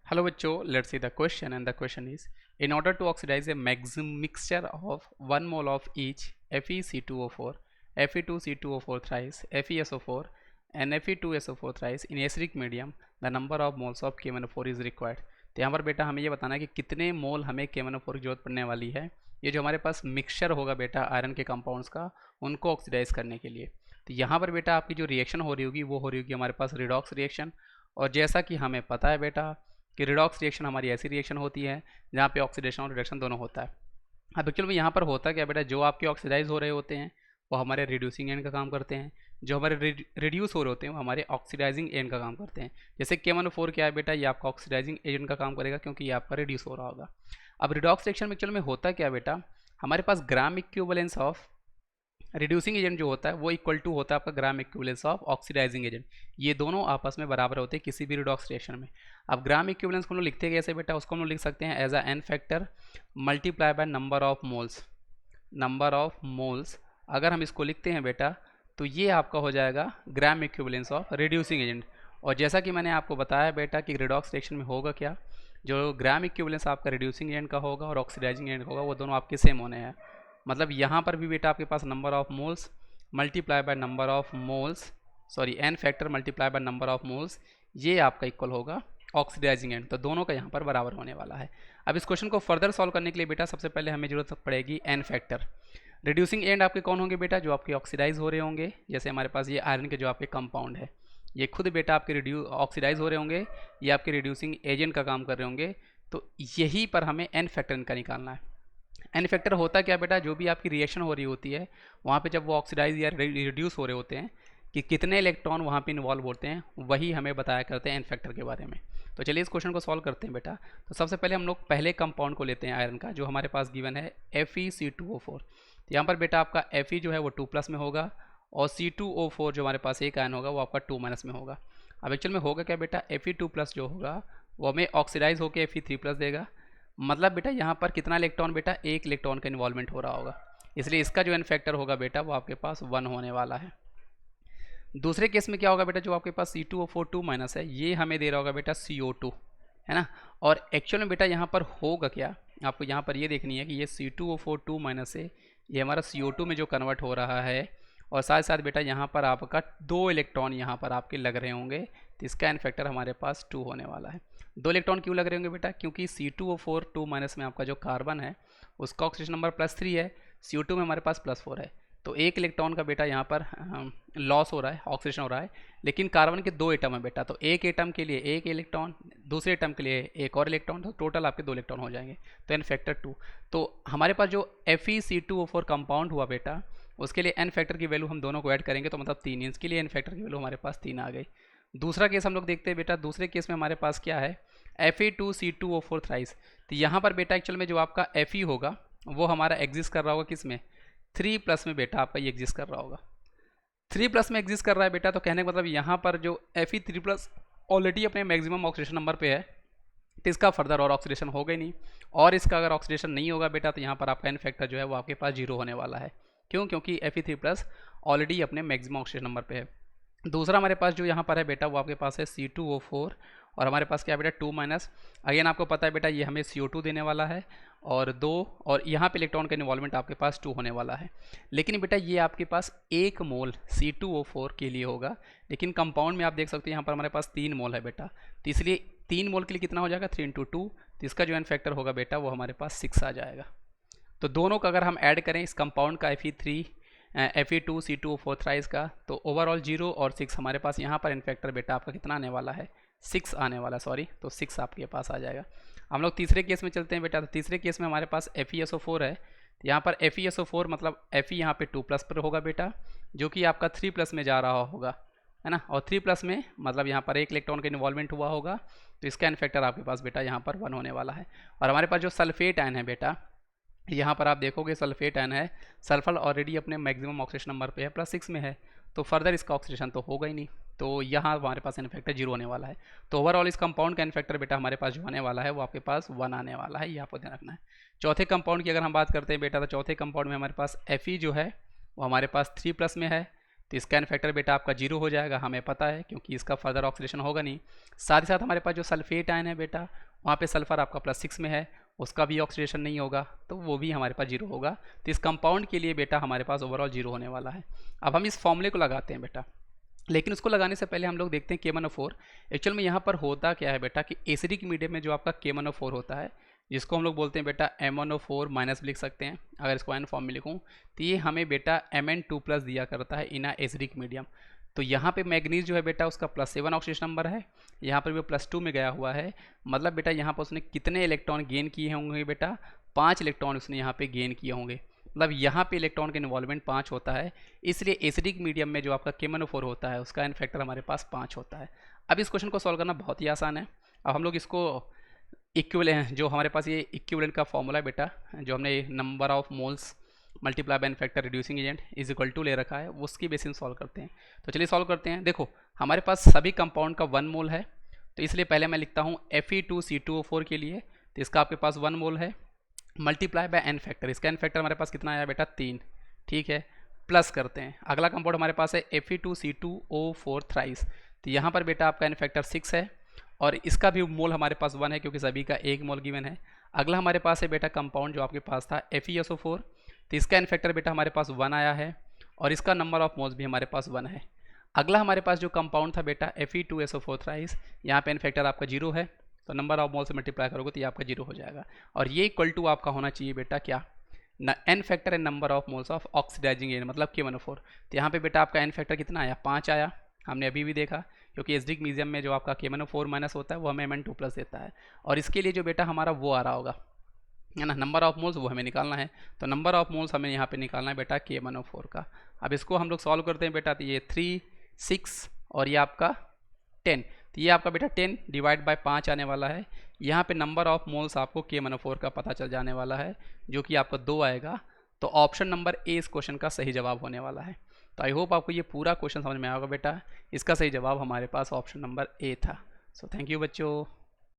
Hello बच्चों, let's see the question and the question is in order to oxidize a maximum mixture of 1 mole of each FeC2O4, Fe2C2O4 thrice, FeSO4 and Fe2SO4 thrice in acidic medium the number of moles of KMnO4 is required। तो यहाँ पर बेटा हमें ये बताना है कि कितने मोल हमें KMnO4 की जरूरत पड़ने वाली है। ये जो हमारे पास मिक्सचर होगा बेटा आयरन के कंपाउंड्स का, उनको ऑक्सीडाइज करने के लिए। तो यहाँ पर बेटा आपकी जो रिएक्शन हो रही होगी वो हो रही होगी हमारे पास रिडॉक्स रिएक्शन। और जैसा कि हमें पता है बेटा कि रिडॉक्स रिएक्शन हमारी ऐसी रिएक्शन होती है जहाँ पे ऑक्सीडेशन और रिडक्शन दोनों होता है। अब एक्चुअल में यहाँ पर होता क्या बेटा, जो आपके ऑक्सीडाइज हो रहे होते हैं वो हमारे रिड्यूसिंग एंड का काम करते हैं, जो हमारे रिड्यूस हो रहे होते हैं वो हमारे ऑक्सीडाइजिंग एंड का काम करते हैं। जैसे KMnO4 क्या है बेटा, ये आपका ऑक्सीडाइजिंग एजेंट का काम करेगा क्योंकि ये आपका रिड्यूस हो रहा होगा। अब रिडॉक्स रिएक्शन में एक्चुअल में होता क्या बेटा, हमारे पास ग्राम इक्विवेलेंस ऑफ रिड्यूसिंग एजेंट जो होता है वो इक्वल टू होता है आपका ग्राम इक्विवेलेंस ऑफ ऑक्सीडाइजिंग एजेंट। ये दोनों आपस में बराबर होते हैं किसी भी रिडॉक्स रिएक्शन में। अब ग्राम इक्विवेलेंस को हम लोग लिखते हैं कैसे बेटा, उसको हम लोग लिख सकते हैं as a n factor multiply by number of moles. Number of moles अगर हम इसको लिखते हैं बेटा तो ये आपका हो जाएगा ग्राम इक्विवेलेंस ऑफ रिड्यूसिंग एजेंट। और जैसा कि मैंने आपको बताया बेटा कि रिडॉक्स रिएक्शन में होगा क्या, जो ग्राम इक्विवेलेंस आपका रिड्यूसिंग एजेंट का होगा और ऑक्सीडाइजिंग एजेंट का होगा वो दोनों आपके सेम होने हैं। मतलब यहाँ पर भी बेटा आपके पास number of moles multiply by number of moles, sorry N factor multiply by number of moles, ये आपका इक्वल होगा ऑक्सीडाइजिंग एंड। तो दोनों का यहाँ पर बराबर होने वाला है। अब इस क्वेश्चन को फर्दर सॉल्व करने के लिए बेटा सबसे पहले हमें जरूरत पड़ेगी एन फैक्टर। रिड्यूसिंग एंड आपके कौन होंगे बेटा, जो आपके ऑक्सीडाइज हो रहे होंगे। जैसे हमारे पास ये आयरन के जो आपके कंपाउंड है ये खुद बेटा आपके ऑक्सीडाइज हो रहे होंगे, ये आपके रिड्यूसिंग एजेंट का काम कर रहे होंगे। तो यही पर हमें एन फैक्टर इनका निकालना है। एन फैक्टर होता क्या बेटा, जो भी आपकी रिएक्शन हो रही होती है वहाँ पे जब वो ऑक्सीडाइज या रिड्यूस हो रहे होते हैं कि कितने इलेक्ट्रॉन वहाँ पे इन्वॉल्व होते हैं, वही हमें बताया करते हैं एन फैक्टर के बारे में। तो चलिए इस क्वेश्चन को सॉल्व करते हैं बेटा। तो सबसे पहले हम लोग पहले कंपाउंड को लेते हैं आयरन का, जो हमारे पास गिवन है FeC2O4। तो यहाँ पर बेटा आपका Fe जो है वो 2+ में होगा और C2O4 जो हमारे पास एक आयन होगा वो आपका 2- में होगा। अब एक्चुअल में होगा क्या बेटा, Fe2+ जो होगा वो हमें ऑक्सीडाइज होकर Fe3+ देगा। मतलब बेटा यहाँ पर कितना इलेक्ट्रॉन बेटा, एक इलेक्ट्रॉन का इन्वॉल्वमेंट हो रहा होगा, इसलिए इसका जो एन फैक्टर होगा बेटा वो आपके पास 1 होने वाला है। दूसरे केस में क्या होगा बेटा, जो आपके पास C2O4 2- है ये हमें दे रहा होगा बेटा CO2, है ना। और एक्चुअल में बेटा यहाँ पर होगा क्या, आपको यहाँ पर ये देखनी है कि ये C2O4 2- है, ये हमारा CO2 में जो कन्वर्ट हो रहा है। और साथ साथ बेटा यहाँ पर आपका 2 इलेक्ट्रॉन यहाँ पर आपके लग रहे होंगे, तो इसका एन फैक्टर हमारे पास 2 होने वाला है। 2 इलेक्ट्रॉन क्यों लग रहे होंगे बेटा, क्योंकि C2O4 2- में आपका जो कार्बन है उसका ऑक्सीजन नंबर +3 है, CO2 में हमारे पास +4 है। तो एक इलेक्ट्रॉन का बेटा यहाँ पर लॉस हो रहा है, ऑक्सीडेशन हो रहा है। लेकिन कार्बन के 2 एटम है बेटा, तो एक एटम के लिए एक इलेक्ट्रॉन, दूसरे एटम के लिए एक और इलेक्ट्रॉन, तो टोटल आपके 2 इलेक्ट्रॉन हो जाएंगे। तो एन फैक्टर 2। तो हमारे पास जो FeC2O4 कंपाउंड हुआ बेटा उसके लिए एन फैक्टर की वैल्यू हम दोनों को ऐड करेंगे तो मतलब 3, इसके लिए एन फैक्टर की वैल्यू हमारे पास 3 आ गई। दूसरा केस हम लोग देखते हैं बेटा, दूसरे केस में हमारे पास क्या है Fe2C2O4 थ्राइस। तो यहाँ पर बेटा एक्चुअल में जो आपका Fe होगा वो हमारा एग्जिस्ट कर रहा होगा किस में, 3+ में बेटा आपका ये एग्जिस्ट कर रहा होगा। 3+ में एग्जिस्ट कर रहा है बेटा, तो कहने का मतलब यहाँ पर जो Fe3+ ऑलरेडी अपने मैक्सिमम ऑक्सीडेशन नंबर पे है, तो इसका फर्दर और ऑक्सीडेशन होगा ही नहीं। और इसका अगर ऑक्सीडेशन नहीं होगा बेटा तो यहाँ पर आपका एन फैक्टर जो है वो आपके पास 0 होने वाला है। क्यों, क्योंकि Fe3+ ऑलरेडी अपने मैक्सिमम ऑक्सीडेशन नंबर पे है। दूसरा हमारे पास जो यहाँ पर है बेटा वो आपके पास है C2O4 और हमारे पास क्या है बेटा 2-। अगेन आपको पता है बेटा ये हमें CO2 देने वाला है और 2, और यहाँ पे इलेक्ट्रॉन का इन्वॉल्वमेंट आपके पास 2 होने वाला है। लेकिन बेटा ये आपके पास 1 मोल C2O4 के लिए होगा, लेकिन कंपाउंड में आप देख सकते हैं यहाँ पर हमारे पास 3 मोल है बेटा। तो इसलिए 3 मोल के लिए कितना हो जाएगा, 3 × 2। तो इसका जो एन फैक्टर होगा बेटा वो हमारे पास 6 आ जाएगा। तो दोनों का अगर हम ऐड करें इस कंपाउंड का Fe2C2O4 थ्राइस का, तो ओवरऑल 0 और 6 हमारे पास यहाँ पर एन फैक्टर बेटा आपका कितना आने वाला है, 6 आने वाला, सॉरी, तो 6 आपके पास आ जाएगा। हम लोग तीसरे केस में चलते हैं बेटा। तो तीसरे केस में हमारे पास FeSO4 है। तो यहाँ पर FeSO4 मतलब Fe यहाँ पे 2+ पर होगा बेटा, जो कि आपका 3+ में जा रहा होगा, है ना। और 3+ में मतलब यहाँ पर एक इलेक्ट्रॉन का इन्वॉल्वमेंट हुआ होगा, तो इसका एन फैक्टर आपके पास बेटा यहाँ पर 1 होने वाला है। और हमारे पास जो सल्फेट आयन है बेटा, यहाँ पर आप देखोगे सल्फेट आयन है, सल्फर ऑलरेडी अपने मैक्सिमम ऑक्सीडेशन नंबर पे है, +6 में है, तो फर्दर इसका ऑक्सीडेशन तो होगा ही नहीं, तो यहाँ हमारे पास एन फैक्टर 0 होने वाला है। तो ओवरऑल इस कंपाउंड का एन फैक्टर बेटा हमारे पास जो आने वाला है वो आपके पास 1 आने वाला है, ये आपको ध्यान रखना है। चौथे कंपाउंड की अगर हम बात करते हैं बेटा, तो चौथे कंपाउंड में हमारे पास Fe जो है वो हमारे पास 3+ में है, तो इसका एन फैक्टर बेटा आपका 0 हो जाएगा, हमें पता है, क्योंकि इसका फर्दर ऑक्सीडेशन होगा नहीं। साथ ही साथ हमारे पास जो सल्फेट आयन है बेटा, वहाँ पे सल्फर आपका +6 में है, उसका भी ऑक्सीडेशन नहीं होगा, तो वो भी हमारे पास 0 होगा। तो इस कंपाउंड के लिए बेटा हमारे पास ओवरऑल 0 होने वाला है। अब हम इस फॉर्मूले को लगाते हैं बेटा, लेकिन उसको लगाने से पहले हम लोग देखते हैं K1O4। एक्चुअल में यहाँ पर होता क्या है बेटा कि एसिडिक मीडियम में जो आपका K1O4 होता है, जिसको हम लोग बोलते हैं बेटा MnO4 माइनस भी लिख सकते हैं, अगर इसको एन फॉर्म में लिखूँ तो ये हमें बेटा Mn2+ दिया करता है इन एसिडिक मीडियम। तो यहाँ पे मैग्नीज जो है बेटा उसका +7 ऑक्सीडेशन नंबर है, यहाँ पर भी +2 में गया हुआ है। मतलब बेटा यहाँ पर उसने कितने इलेक्ट्रॉन गेन किए होंगे बेटा, 5 इलेक्ट्रॉन उसने यहाँ पे गेन किए होंगे। मतलब यहाँ पे इलेक्ट्रॉन का इन्वॉल्वमेंट 5 होता है, इसलिए एसिडिक मीडियम में जो आपका K1O4 होता है उसका एन फैक्टर हमारे पास 5 होता है। अब इस क्वेश्चन को सॉल्व करना बहुत ही आसान है। अब हम लोग इसको इक्विवेलेंट, जो हमारे पास ये इक्विवेलेंट का फॉर्मूला है बेटा, जो हमने number of moles multiply by n factor reducing agent is equal to ले रखा है, उसकी बेसिस में सॉल्व करते हैं। तो चलिए सॉल्व करते हैं। देखो हमारे पास सभी कंपाउंड का 1 मोल है, तो इसलिए पहले मैं लिखता हूँ Fe2C2O4 के लिए, तो इसका आपके पास 1 मोल है, मल्टीप्लाई बाय एन फैक्टर, इसका एन फैक्टर हमारे पास कितना आया बेटा 3, ठीक है, प्लस करते हैं। अगला कंपाउंड हमारे पास है Fe2C2O4 थ्राइस, तो यहाँ पर बेटा आपका एन फैक्टर 6 है, और इसका भी मोल हमारे पास 1 है, क्योंकि सभी का 1 मोल गिवन है। अगला हमारे पास है बेटा कंपाउंड जो आपके पास था FeSO4, तो इसका एन फैक्टर बेटा हमारे पास 1 आया है, और इसका नंबर ऑफ मोल्स भी हमारे पास 1 है। अगला हमारे पास जो कंपाउंड था बेटा Fe2SO4 थ्राइस, यहाँ पे एन फैक्टर आपका 0 है, तो नंबर ऑफ मोल से मल्टीप्लाई करोगे तो ये आपका 0 हो जाएगा, और ये इक्वल टू आपका होना चाहिए बेटा क्या, n factor and number of moles of oxidizing agent, मतलब K1O4। तो यहाँ पे बेटा आपका एन फैक्टर कितना आया, 5 आया, हमने अभी भी देखा, क्योंकि एसिडिक मीडियम में जो आपका K1O4 माइनस होता है वो हमें Mn2+ देता है। और इसके लिए जो बेटा हमारा वो आ रहा होगा है ना, नंबर ऑफ मोल्स, वो हमें निकालना है। तो नंबर ऑफ मोल्स हमें यहाँ पे निकालना है बेटा K1O4 का। अब इसको हम लोग सॉल्व करते हैं बेटा, तो ये 3, 6 और ये आपका 10, तो ये आपका बेटा 10 डिवाइड बाय 5 आने वाला है। यहाँ पे नंबर ऑफ मोल्स आपको K1O4 का पता चल जाने वाला है, जो कि आपका 2 आएगा। तो ऑप्शन नंबर ए इस क्वेश्चन का सही जवाब होने वाला है। तो आई होप आपको ये पूरा क्वेश्चन समझ में आएगा बेटा, इसका सही जवाब हमारे पास ऑप्शन नंबर ए था। सो थैंक यू बच्चों।